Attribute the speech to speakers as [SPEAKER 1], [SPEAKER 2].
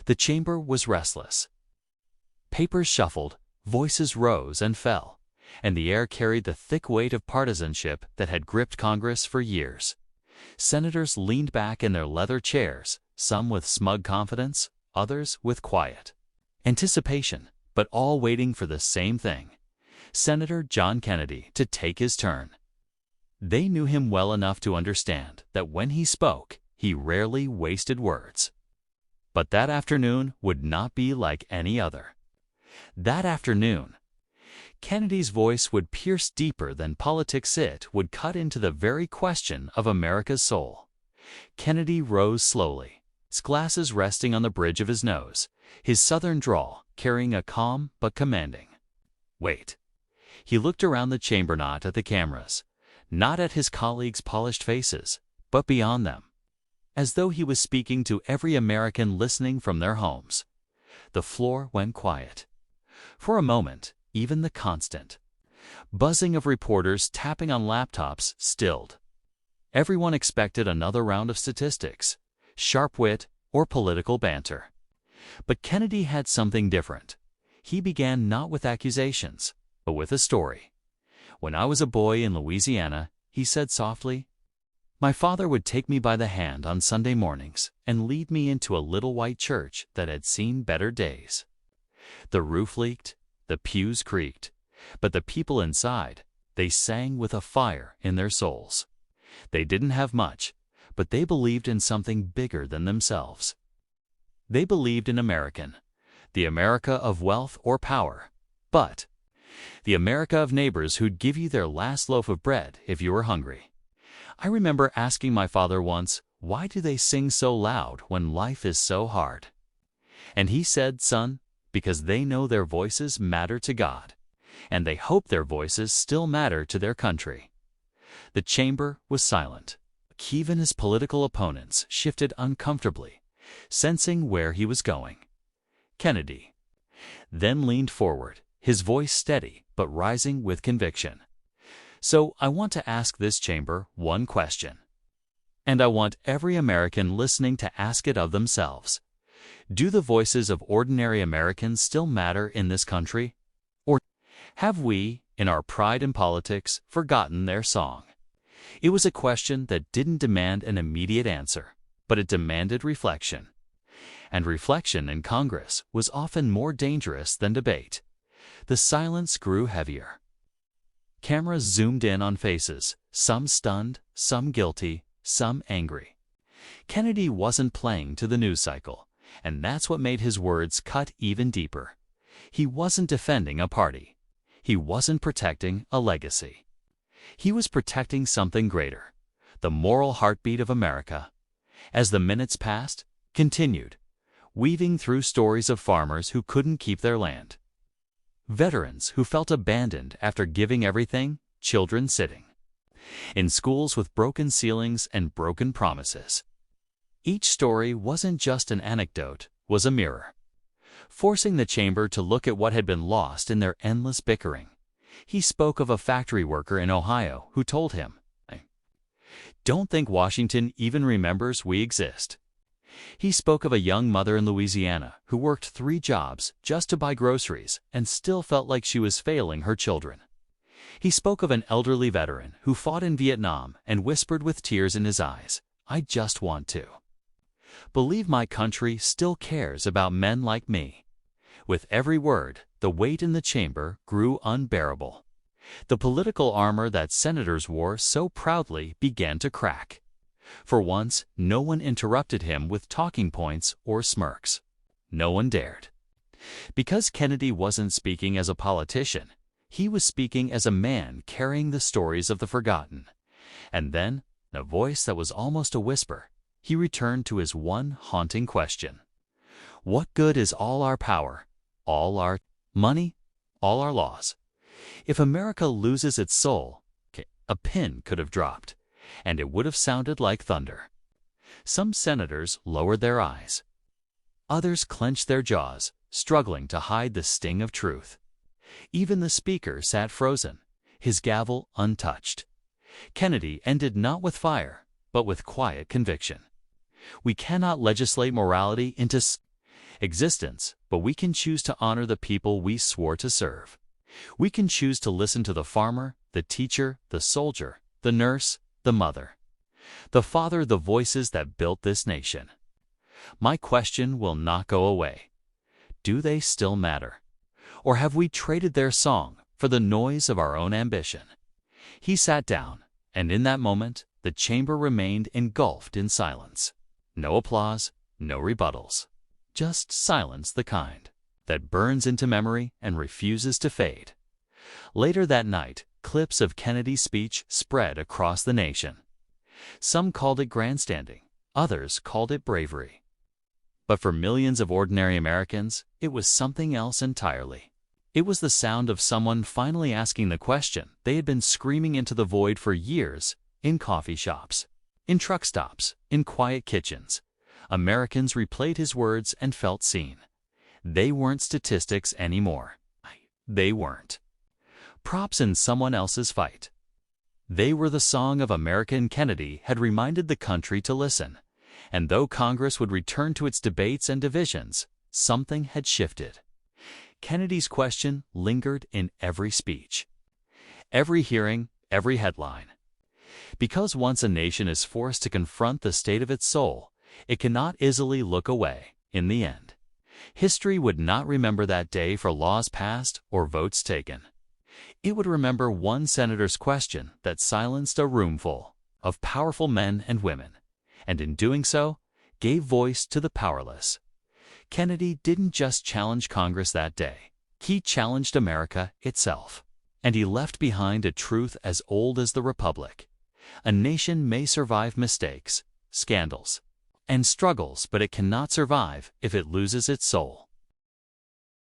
[SPEAKER 1] The chamber was restless. Papers shuffled, voices rose and fell, and the air carried the thick weight of partisanship that had gripped Congress for years. Senators leaned back in their leather chairs, some with smug confidence, others with quiet anticipation, but all waiting for the same thing: Senator John Kennedy to take his turn. They knew him well enough to understand that when he spoke, he rarely wasted words. But that afternoon would not be like any other. That afternoon, Kennedy's voice would pierce deeper than politics. It would cut into the very question of America's soul. Kennedy rose slowly, his glasses resting on the bridge of his nose, his southern drawl carrying a calm but commanding weight. He looked around the chamber, not at the cameras, not at his colleagues' polished faces, but beyond them, as though he was speaking to every American listening from their homes. The floor went quiet. For a moment, even the constant buzzing of reporters tapping on laptops stilled. Everyone expected another round of statistics, sharp wit, or political banter. But Kennedy had something different. He began not with accusations, but with a story. "When I was a boy in Louisiana," he said softly, "my father would take me by the hand on Sunday mornings and lead me into a little white church that had seen better days. The roof leaked, the pews creaked, but the people inside, they sang with a fire in their souls. They didn't have much, but they believed in something bigger than themselves. They believed in the America of wealth or power, but the America of neighbors who'd give you their last loaf of bread if you were hungry. I remember asking my father once, 'Why do they sing so loud when life is so hard?' And he said, 'Son, because they know their voices matter to God, and they hope their voices still matter to their country.'" The chamber was silent. Even his political opponents shifted uncomfortably, sensing where he was going. Kennedy then leaned forward, his voice steady but rising with conviction. "So I want to ask this chamber one question, and I want every American listening to ask it of themselves. Do the voices of ordinary Americans still matter in this country? Or have we, in our pride in politics, forgotten their song?" It was a question that didn't demand an immediate answer, but it demanded reflection. And reflection in Congress was often more dangerous than debate. The silence grew heavier. Cameras zoomed in on faces, some stunned, some guilty, some angry. Kennedy wasn't playing to the news cycle, and that's what made his words cut even deeper. He wasn't defending a party. He wasn't protecting a legacy. He was protecting something greater, the moral heartbeat of America. As the minutes passed, continued, weaving through stories of farmers who couldn't keep their land, veterans who felt abandoned after giving everything, children sitting in schools with broken ceilings and broken promises. Each story wasn't just an anecdote, was a mirror, forcing the chamber to look at what had been lost in their endless bickering. He spoke of a factory worker in Ohio who told him, "I don't think Washington even remembers we exist." He spoke of a young mother in Louisiana who worked 3 jobs just to buy groceries and still felt like she was failing her children. He spoke of an elderly veteran who fought in Vietnam and whispered with tears in his eyes, "I just want to believe my country still cares about men like me." With every word, the weight in the chamber grew unbearable. The political armor that senators wore so proudly began to crack. For once, no one interrupted him with talking points or smirks. No one dared. Because Kennedy wasn't speaking as a politician, he was speaking as a man carrying the stories of the forgotten. And then, in a voice that was almost a whisper, he returned to his one haunting question. What good is all our power, all our money, all our laws, if America loses its soul? A pin could have dropped, and it would have sounded like thunder. Some senators lowered their eyes. Others clenched their jaws, struggling to hide the sting of truth. Even the speaker sat frozen, his gavel untouched. Kennedy ended not with fire, but with quiet conviction. We cannot legislate morality into existence, but we can choose to honor the people we swore to serve. We can choose to listen to the farmer, the teacher, the soldier, the nurse, the mother, the father, the voices that built this nation. My question will not go away. Do they still matter? Or have we traded their song for the noise of our own ambition? He sat down, and in that moment, the chamber remained engulfed in silence. No applause, no rebuttals. Just silence, the kind that burns into memory and refuses to fade. Later that night, clips of Kennedy's speech spread across the nation. Some called it grandstanding, others called it bravery. But for millions of ordinary Americans, it was something else entirely. It was the sound of someone finally asking the question they had been screaming into the void for years, in coffee shops, in truck stops, in quiet kitchens. Americans replayed his words and felt seen. They weren't statistics anymore. They weren't props in someone else's fight. They were the song of America, and Kennedy had reminded the country to listen. And though Congress would return to its debates and divisions, something had shifted. Kennedy's question lingered in every speech, every hearing, every headline. Because once a nation is forced to confront the state of its soul, it cannot easily look away. In the end, history would not remember that day for laws passed or votes taken. It would remember one senator's question that silenced a roomful of powerful men and women, and in doing so, gave voice to the powerless. Kennedy didn't just challenge Congress that day. He challenged America itself. And he left behind a truth as old as the Republic. A nation may survive mistakes, scandals, and struggles, but it cannot survive if it loses its soul.